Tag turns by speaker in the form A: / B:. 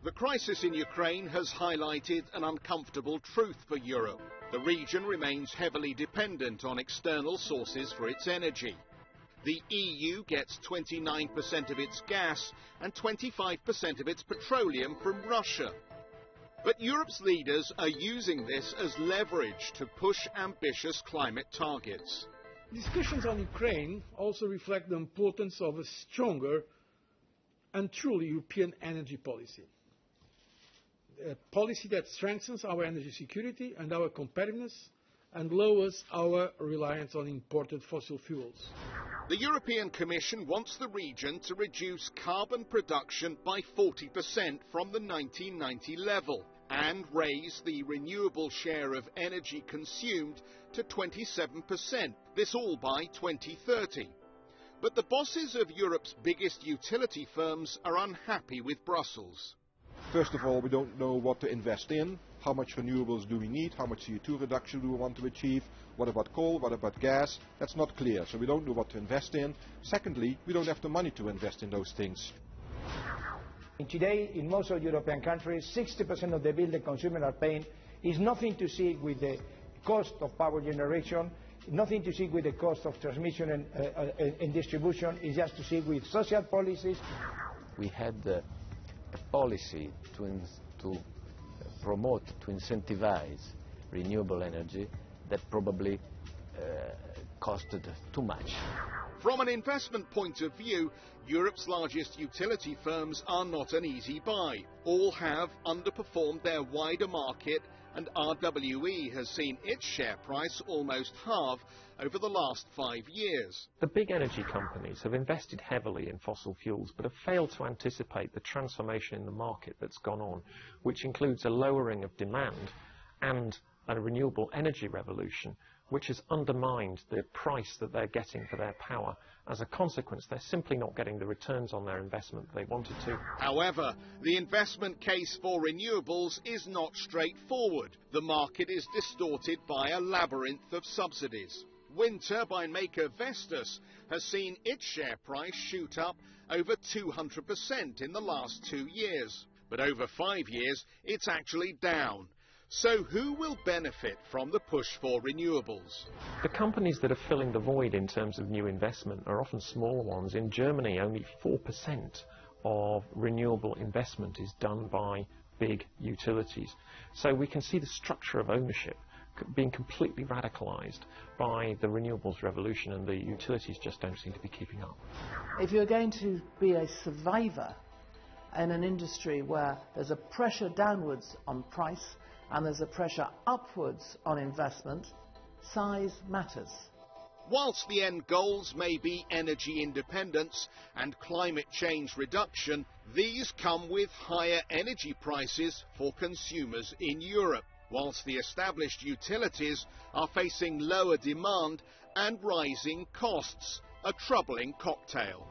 A: The crisis in Ukraine has highlighted an uncomfortable truth for Europe. The region remains heavily dependent on external sources for its energy. The EU gets 29% of its gas and 25% of its petroleum from Russia. But Europe's leaders are using this as leverage to push ambitious climate targets.
B: Discussions on Ukraine also reflect the importance of a stronger and truly European energy policy. A policy that strengthens our energy security and our competitiveness and lowers our reliance on imported fossil fuels.
A: The European Commission wants the region to reduce carbon production by 40% from the 1990 level and raise the renewable share of energy consumed to 27%, this all by 2030. But the bosses of Europe's biggest utility firms are unhappy with Brussels.
C: First of all, we don't know what to invest in. How much renewables do we need? How much CO2 reduction do we want to achieve? What about coal? What about gas? That's not clear, so we don't know what to invest in. Secondly, we don't have the money to invest in those things.
D: Today, in most of European countries, 60% of the bill the consumers are paying is nothing to see with the cost of power generation, nothing to see with the cost of transmission and distribution, it's just to see with social policies.
E: We had a policy to promote, to incentivize renewable energy that probably costed too much.
A: From an investment point of view, Europe's largest utility firms are not an easy buy. All have underperformed their wider market, and RWE has seen its share price almost halve over the last 5 years.
F: The big energy companies have invested heavily in fossil fuels but have failed to anticipate the transformation in the market that's gone on, which includes a lowering of demand and a renewable energy revolution, which has undermined the price that they're getting for their power. As a consequence, they're simply not getting the returns on their investment they wanted to.
A: However, the investment case for renewables is not straightforward. The market is distorted by a labyrinth of subsidies. Wind turbine maker Vestas has seen its share price shoot up over 200% in the last 2 years. But over 5 years, it's actually down. So who will benefit from the push for renewables?
F: The companies that are filling the void in terms of new investment are often small ones. In Germany, only 4% of renewable investment is done by big utilities. So we can see the structure of ownership being completely radicalized by the renewables revolution, and the utilities just don't seem to be keeping up.
G: If you're going to be a survivor in an industry where there's a pressure downwards on price and there's a pressure upwards on investment, size matters.
A: Whilst the end goals may be energy independence and climate change reduction, these come with higher energy prices for consumers in Europe, whilst the established utilities are facing lower demand and rising costs, a troubling cocktail.